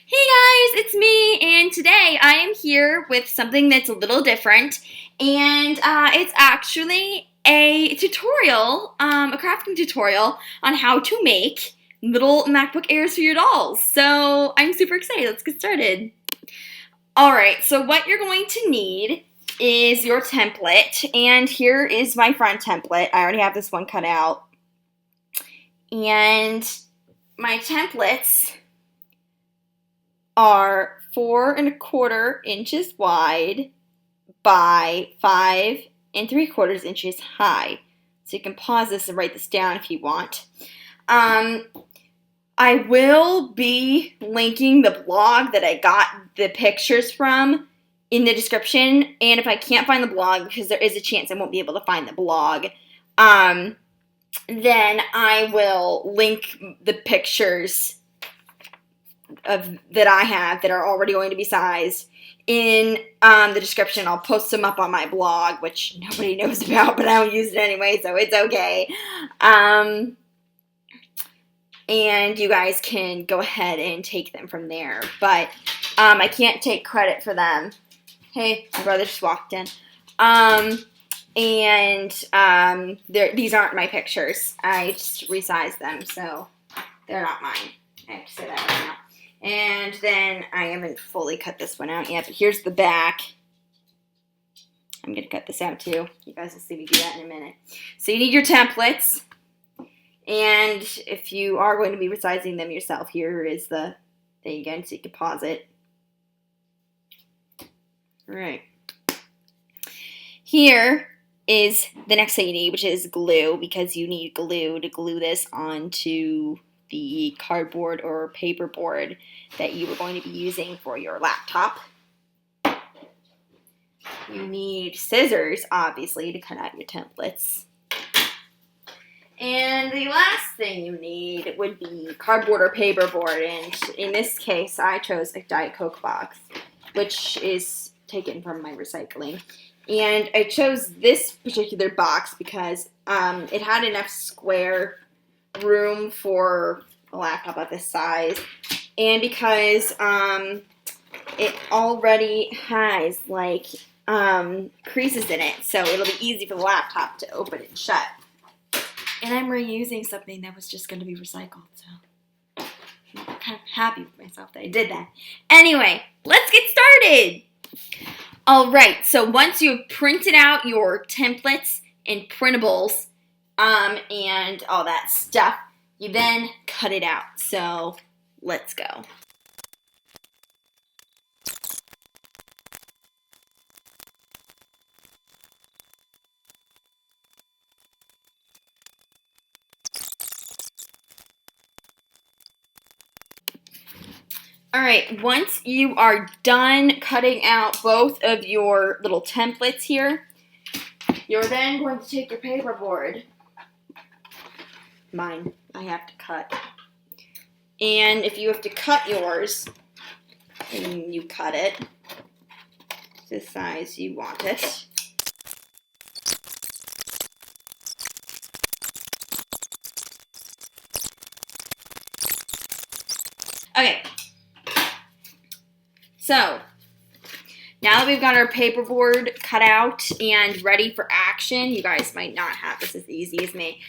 Hey guys, it's me, and today I am here with something that's a little different, and it's actually a tutorial, a crafting tutorial on how to make little MacBook Airs for your dolls. So I'm super excited. Let's get started. Alright, so what you're going to need is your template, and here is my front template. I already have this one cut out. And my templates are 4¼ inches wide by 5¾ inches high. So you can pause this and write this down if you want. I will be linking the blog that I got the pictures from in the description. And if I can't find the blog, because there is a chance I won't be able to find the blog, then I will link the pictures that I have that are already going to be sized in the description. I'll post them up on my blog, which nobody knows about, but I don't use it anyway, so it's okay. And you guys can go ahead and take them from there, but I can't take credit for them. Hey, my brother just walked in. These aren't my pictures. I just resized them, so they're not mine. I have to say that right now. And then I haven't fully cut this one out yet, but here's the back. I'm going to cut this out too. You guys will see me do that in a minute. So you need your templates. And if you are going to be resizing them yourself, here is the thing again, so you can pause it. All right. Here is the next thing you need, which is glue, because you need glue to glue this onto the cardboard or paperboard that you are going to be using for your laptop. You need scissors, obviously, to cut out your templates. And the last thing you need would be cardboard or paperboard, and in this case, I chose a Diet Coke box, which is taken from my recycling. And I chose this particular box because it had enough square room for a laptop of this size, and because it already has like creases in it, so it'll be easy for the laptop to open and shut. And I'm reusing something that was just going to be recycled, so I'm kind of happy with myself that I did that. Anyway, let's get started. Alright, so once you've printed out your templates and printables and all that stuff, you then cut it out. So let's go. Alright, once you are done cutting out both of your little templates here, you're then going to take your paperboard. Mine, I have to cut. And if you have to cut yours, then you cut it to the size you want it. Okay. So, now that we've got our paperboard cut out and ready for action, you guys might not have this as easy as me.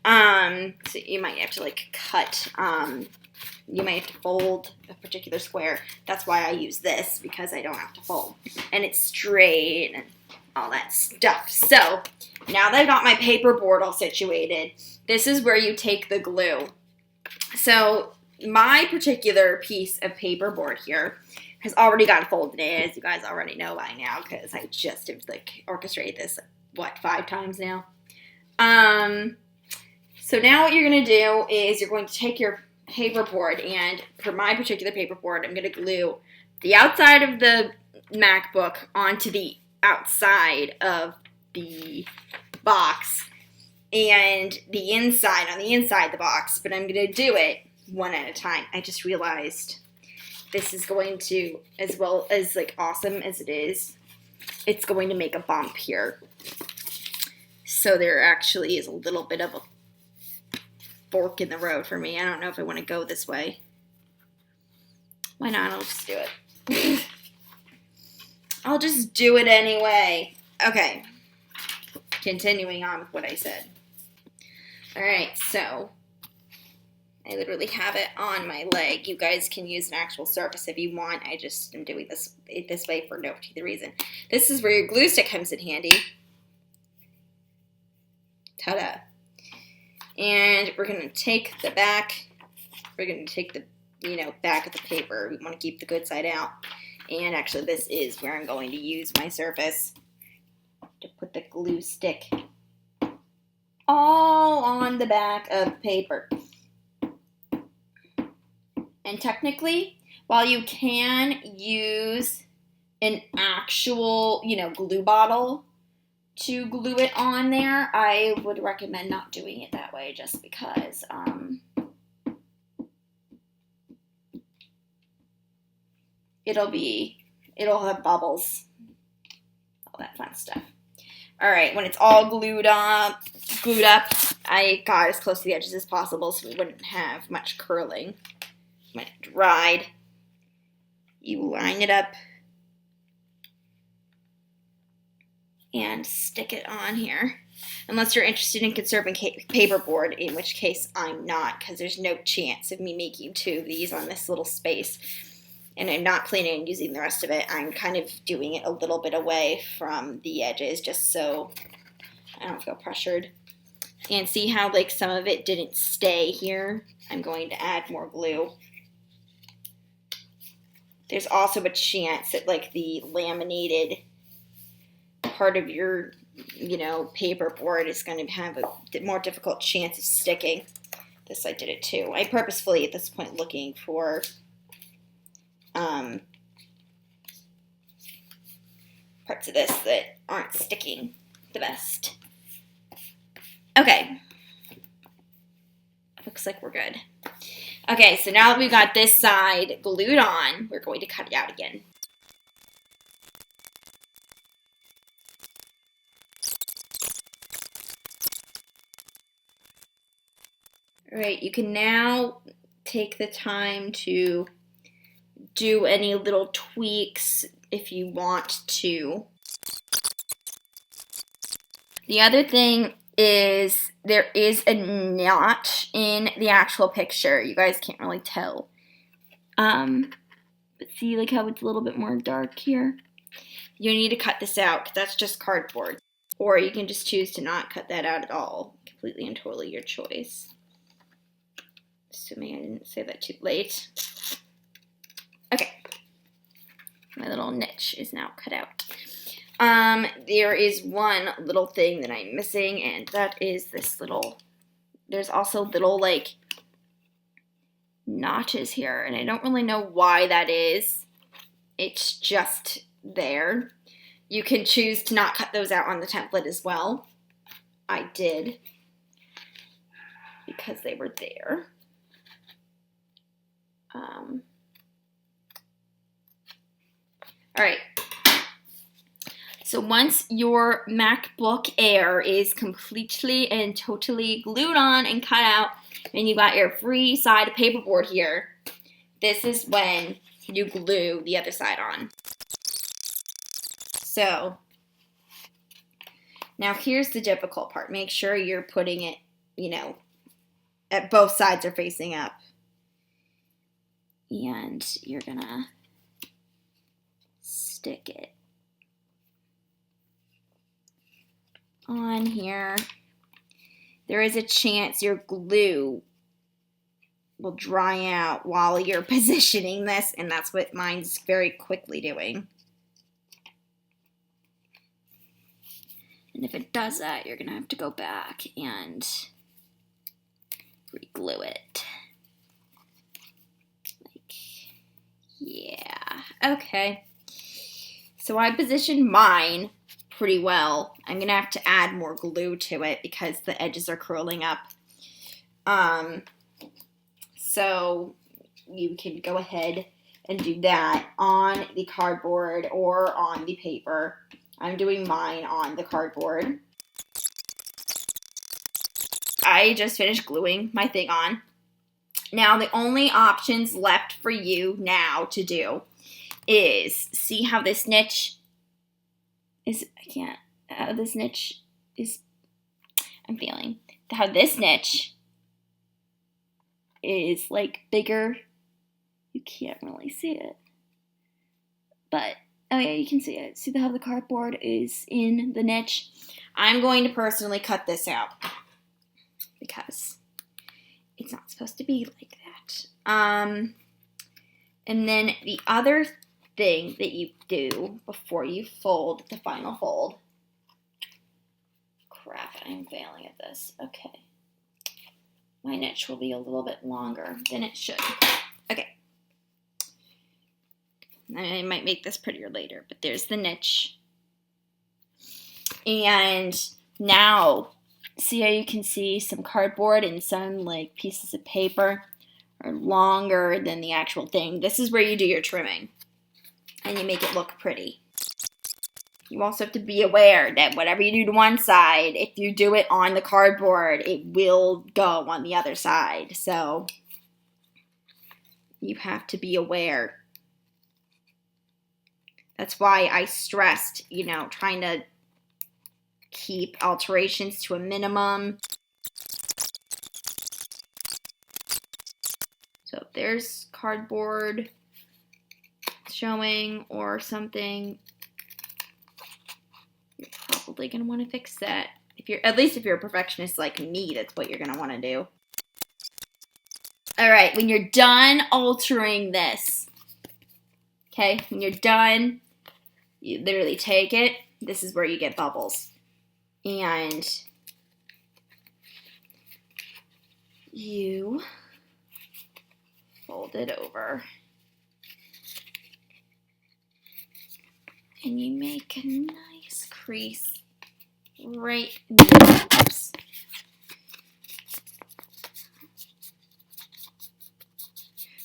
So you might have to like cut, you might have to fold a particular square. That's why I use this, because I don't have to fold. And it's straight and all that stuff. So, now that I've got my paperboard all situated, this is where you take the glue. So, my particular piece of paperboard here has already got folded in, as you guys already know by now, because I just have like orchestrated this, what, 5 times now? So now what you're going to do is you're going to take your paperboard, and for my particular paperboard, I'm going to glue the outside of the MacBook onto the outside of the box, and the inside on the inside of the box, but I'm going to do it one at a time. I just realized this is going to, as well as like awesome as it is, it's going to make a bump here. So there actually is a little bit of a fork in the road for me. I don't know if I want to go this way. Why not? I'll just do it. I'll just do it anyway. Okay. Continuing on with what I said. Alright, so I literally have it on my leg. You guys can use an actual surface if you want. I just am doing this way for no particular reason. This is where your glue stick comes in handy. Ta-da. And we're going to take the back. We're going to take the, back of the paper. We want to keep the good side out. And actually, this is where I'm going to use my surface to put the glue stick all on the back of paper. And technically, while you can use an actual, glue bottle to glue it on there, I would recommend not doing it that way just because it'll have bubbles, all that fun stuff. All right, when it's all glued up, I got as close to the edges as possible so we wouldn't have much curling. When it dried, you line it up and stick it on here. Unless you're interested in conserving paperboard, in which case I'm not, because there's no chance of me making 2 of these on this little space. And I'm not planning on using the rest of it. I'm kind of doing it a little bit away from the edges just so I don't feel pressured. And see how some of it didn't stay here? I'm going to add more glue. There's also a chance that the laminated part of your, paperboard is going to have a more difficult chance of sticking. This I did it too. I purposefully at this point looking for parts of this that aren't sticking the best. Okay. Looks like we're good. Okay, so now that we've got this side glued on, we're going to cut it out again. All right, you can now take the time to do any little tweaks if you want to. The other thing is there is a notch in the actual picture. You guys can't really tell. But see how it's a little bit more dark here? You need to cut this out because that's just cardboard. Or you can just choose to not cut that out at all. Completely and totally your choice. Assuming I didn't say that too late. Okay. My little niche is now cut out. There is one little thing that I'm missing, and that is this little, there's also little, notches here, and I don't really know why that is. It's just there. You can choose to not cut those out on the template as well. I did, because they were there. All right. So once your MacBook Air is completely and totally glued on and cut out, and you got your free side paperboard here, this is when you glue the other side on. So now here's the difficult part. Make sure you're putting it, at both sides are facing up. And you're gonna stick it on here. There is a chance your glue will dry out while you're positioning this, and that's what mine's very quickly doing. And if it does that, you're gonna have to go back and re-glue it. Yeah, okay. So I positioned mine pretty well. I'm gonna have to add more glue to it because the edges are curling up. So you can go ahead and do that on the cardboard or on the paper. I'm doing mine on the cardboard. I just finished gluing my thing on. Now, the only options left for you now to do is see how this niche is, this niche is, I'm feeling, how this niche is like bigger. You can't really see it, but oh yeah, you can see it. See how the cardboard is in the niche? I'm going to personally cut this out because it's not supposed to be like that. And then the other thing that you do before you fold the final fold. Crap, I'm failing at this. Okay. My niche will be a little bit longer than it should. Okay. I might make this prettier later, but there's the niche. And now, see how you can see some cardboard and some like pieces of paper are longer than the actual thing. This is where you do your trimming and you make it look pretty. You also have to be aware that whatever you do to one side, if you do it on the cardboard, it will go on the other side. So you have to be aware. That's why I stressed, you know, trying to keep alterations to a minimum. So if there's cardboard showing or something, you're probably going to want to fix that. At least if you're a perfectionist like me, that's what you're going to want to do. All right, when you're done altering this, okay, when you're done, you literally take it. This is where you get bubbles. And you fold it over. And you make a nice crease right in the edges.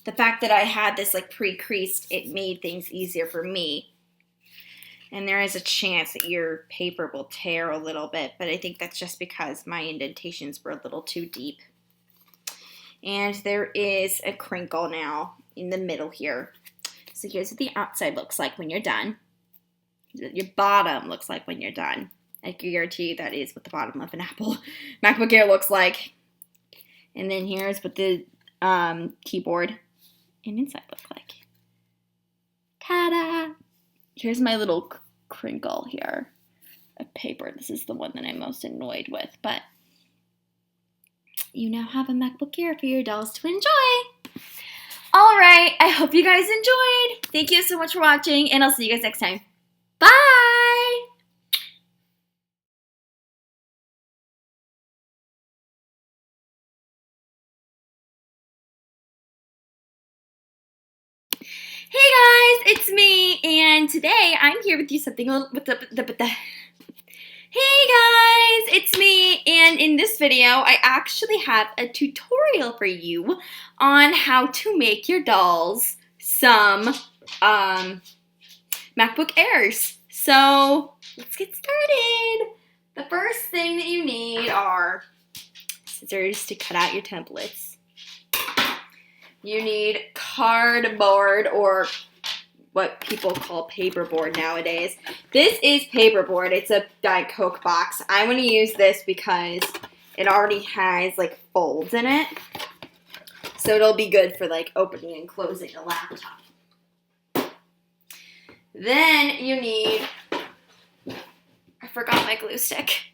The fact that I had this like pre-creased, it made things easier for me. And there is a chance that your paper will tear a little bit, but I think that's just because my indentations were a little too deep. And there is a crinkle now in the middle here. So here's what the outside looks like when you're done. Your bottom looks like when you're done. I guarantee you that is what the bottom of an MacBook Air looks like. And then here's what the keyboard and inside look like. Ta-da! Here's my little crinkle here of paper. This is the one that I'm most annoyed with, but you now have a MacBook Air for your dolls to enjoy. All right, I hope you guys enjoyed. Thank you so much for watching, and I'll see you guys next time. Bye! Hey guys, it's me, and today I'm here with you something a little Hey guys, it's me, and in this video I actually have a tutorial for you on how to make your dolls some MacBook Airs. So let's get started. The first thing that you need are scissors to cut out your templates. You need cardboard, or what people call paperboard nowadays. This is paperboard. It's a Diet Coke box. I want to use this because it already has like folds in it. So it'll be good for like opening and closing a laptop. Then you need, I forgot my glue stick.